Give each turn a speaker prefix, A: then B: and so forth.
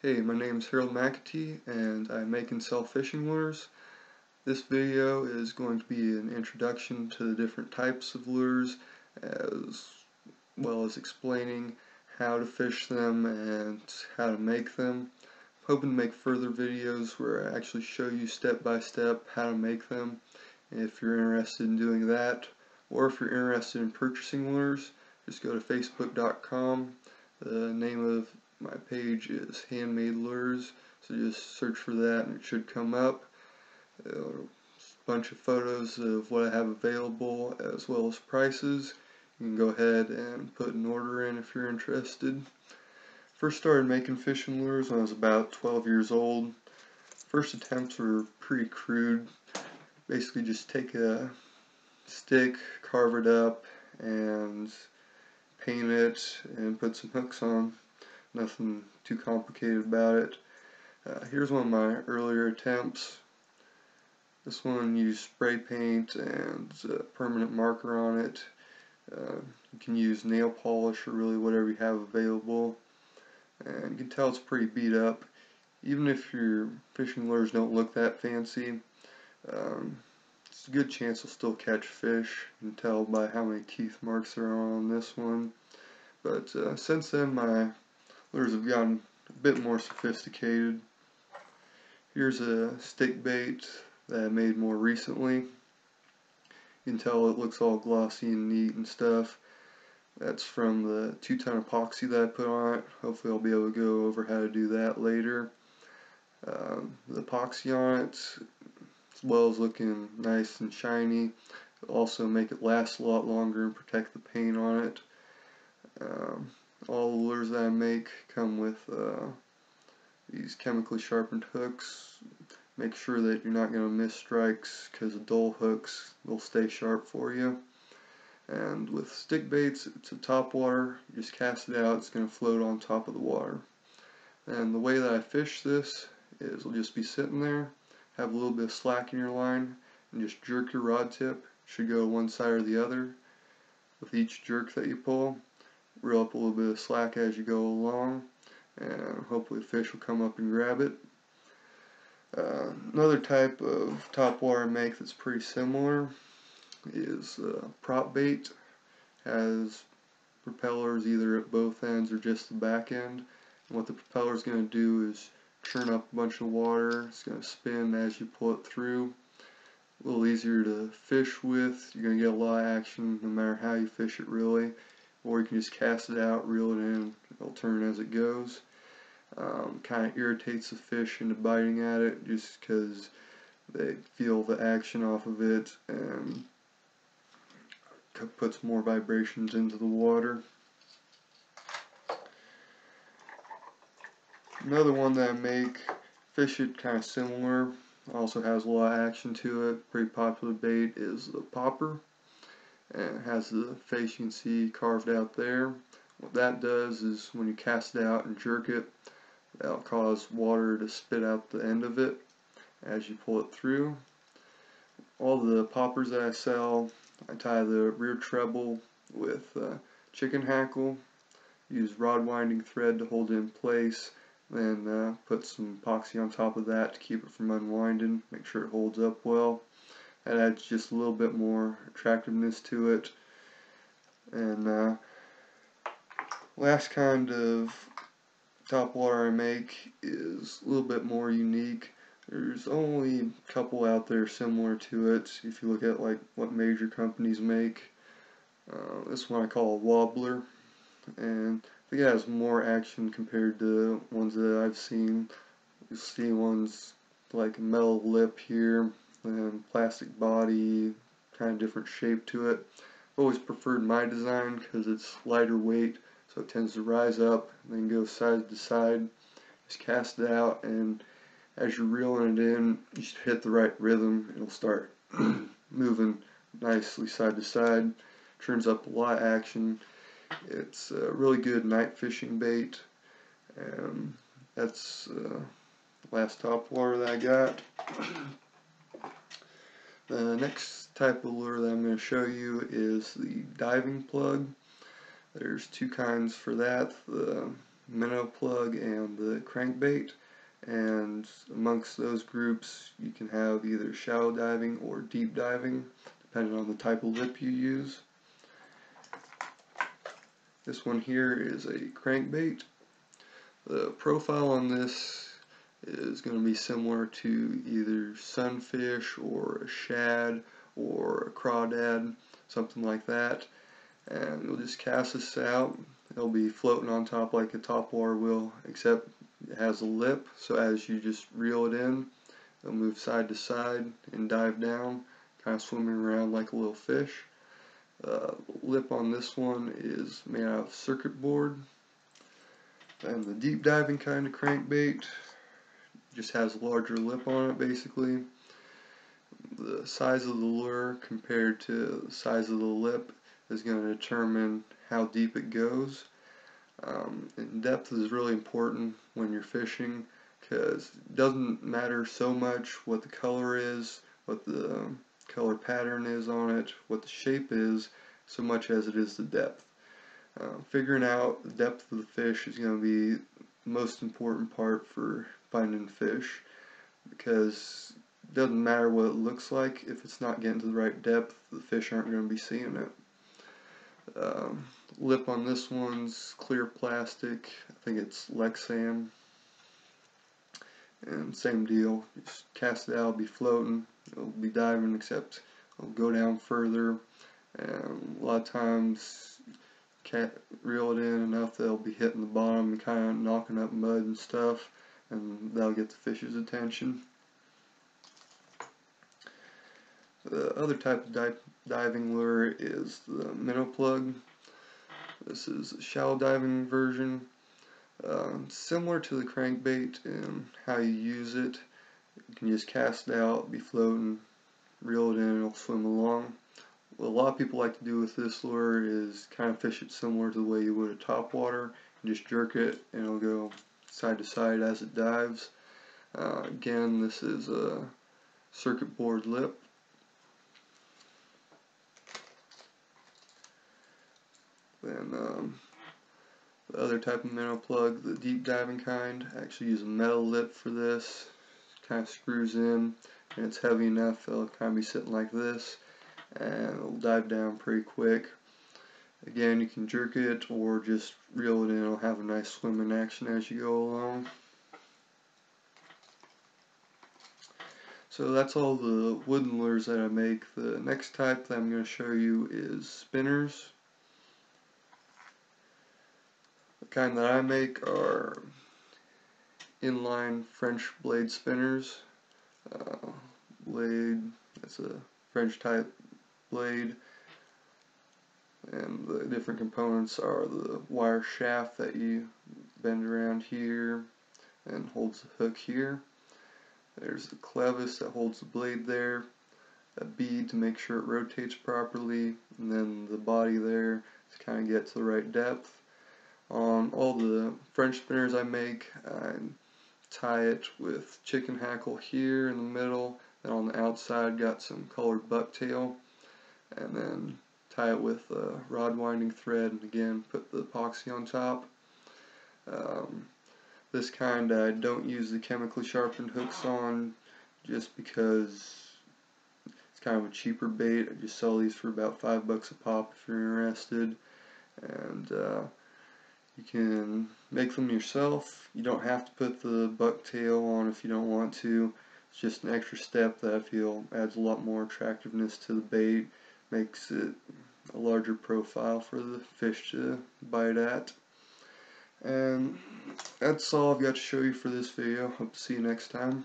A: Hey, my name is Harold McAtee and I make and sell fishing lures. This video is going to be an introduction to the different types of lures as well as explaining how to fish them and how to make them. I'm hoping to make further videos where I actually show you step by step how to make them if you're interested in doing that, or if you're interested in purchasing lures, just go to facebook.com. The name of my page is Handmade Lures, so just search for that and it should come up. A bunch of photos of what I have available as well as prices. You can go ahead and put an order in if you're interested. First started making fishing lures when I was about 12 years old. First attempts were pretty crude. Basically just take a stick, carve it up, and paint it and put some hooks on. Nothing too complicated about it. Here's one of my earlier attempts. This one used spray paint and permanent marker on it. You can use nail polish or really whatever you have available. And you can tell it's pretty beat up. Even if your fishing lures don't look that fancy, it's a good chance you'll still catch fish. You can tell by how many teeth marks there are on this one. But since then my lures have gotten a bit more sophisticated. Here's a stick bait that I made more recently. You can tell it looks all glossy and neat and stuff. That's from the 2-ton epoxy that I put on it. Hopefully I'll be able to go over how to do that later. The epoxy on it, as well as looking nice and shiny, it'll also make it last a lot longer and protect the paint on it. All the lures that I make come with these chemically sharpened hooks. Make sure that you're not going to miss strikes, because the dull hooks will stay sharp for you. And with stick baits, it's a top water. You just cast it out, it's going to float on top of the water. And the way that I fish this is it'll just be sitting there, have a little bit of slack in your line, and just jerk your rod tip. It should go one side or the other. With each jerk that you pull, reel up a little bit of slack as you go along, and hopefully the fish will come up and grab it. Another type of topwater I make that's pretty similar is prop bait. Has propellers either at both ends or just the back end. And what the propeller is going to do is churn up a bunch of water. It's going to spin as you pull it through. A little easier to fish with. You're going to get a lot of action no matter how you fish it, really. Or you can just cast it out, reel it in, it'll turn as it goes. Kind of irritates the fish into biting at it just because they feel the action off of it and puts more vibrations into the water. Another one that I make, fish it kind of similar, also has a lot of action to it, pretty popular bait, is the popper. And it has the face you can see carved out there. What that does is when you cast it out and jerk it, that'll cause water to spit out the end of it as you pull it through. All the poppers that I sell, I tie the rear treble with chicken hackle, use rod winding thread to hold it in place, then put some epoxy on top of that to keep it from unwinding, make sure it holds up well. That adds just a little bit more attractiveness to it. And last kind of topwater I make is a little bit more unique. There's only a couple out there similar to it if you look at like what major companies make. This one I call a wobbler, and I think it has more action compared to ones that I've seen. You'll see ones like a metal lip here and plastic body, kind of different shape to it. I've always preferred my design because it's lighter weight, so it tends to rise up and then go side to side. Just cast it out, and as you're reeling it in, you should hit the right rhythm. It'll start moving nicely side to side. Turns up a lot of action. It's a really good night fishing bait. And that's the last topwater that I got. The next type of lure that I'm going to show you is the diving plug. There's two kinds for that. The minnow plug and the crankbait, and amongst those groups you can have either shallow diving or deep diving depending on the type of lip you use. This one here is a crankbait. The profile on this is going to be similar to either sunfish or a shad or a crawdad, something like that. And you'll just cast this out. It'll be floating on top like a topwater will, except it has a lip, so as you just reel it in, it'll move side to side and dive down, kind of swimming around like a little fish. Lip on this one is made out of circuit board. And the deep diving kind of crankbait just has a larger lip on it basically. The size of the lure compared to the size of the lip is going to determine how deep it goes. And depth is really important when you're fishing, because it doesn't matter so much what the color is, what the color pattern is on it, what the shape is, so much as it is the depth. Figuring out the depth of the fish is going to be the most important part for finding fish, because it doesn't matter what it looks like. If it's not getting to the right depth, the fish aren't going to be seeing it. Lip on this one's clear plastic. I think it's Lexan. And same deal. Just cast it out, it'll be floating. It'll be diving, except it'll go down further. And a lot of times, can't reel it in enough that it'll be hitting the bottom and kind of knocking up mud and stuff, and that'll get the fish's attention. The other type of diving lure is the minnow plug. This is a shallow diving version, similar to the crankbait in how you use it. You can just cast it out, be floating, reel it in, and it'll swim along. What a lot of people like to do with this lure is kind of fish it similar to the way you would a topwater, and just jerk it and it'll go side to side as it dives. Again, this is a circuit board lip. Then the other type of minnow plug, the deep diving kind, I actually use a metal lip for this. It kind of screws in, and it's heavy enough it'll kind of be sitting like this, and it'll dive down pretty quick. Again, you can jerk it or just reel it in. It'll have a nice swimming action as you go along. So that's all the wooden lures that I make. The next type that I'm going to show you is spinners. The kind that I make are inline French blade spinners. Blade, that's a French type blade, and the different components are the wire shaft that you bend around here and holds the hook here. There's the clevis that holds the blade there, a bead to make sure it rotates properly, and then the body there to kind of get to the right depth. On all the French spinners I make, I tie it with chicken hackle here in the middle, then on the outside got some colored bucktail, and then tie it with rod winding thread, and again put the epoxy on top. This kind I don't use the chemically sharpened hooks on, just because it's kind of a cheaper bait. I just sell these for about $5 a pop if you're interested, and you can make them yourself. You don't have to put the bucktail on if you don't want to. It's just an extra step that I feel adds a lot more attractiveness to the bait, makes it a larger profile for the fish to bite at. And that's all I've got to show you for this video. Hope to see you next time.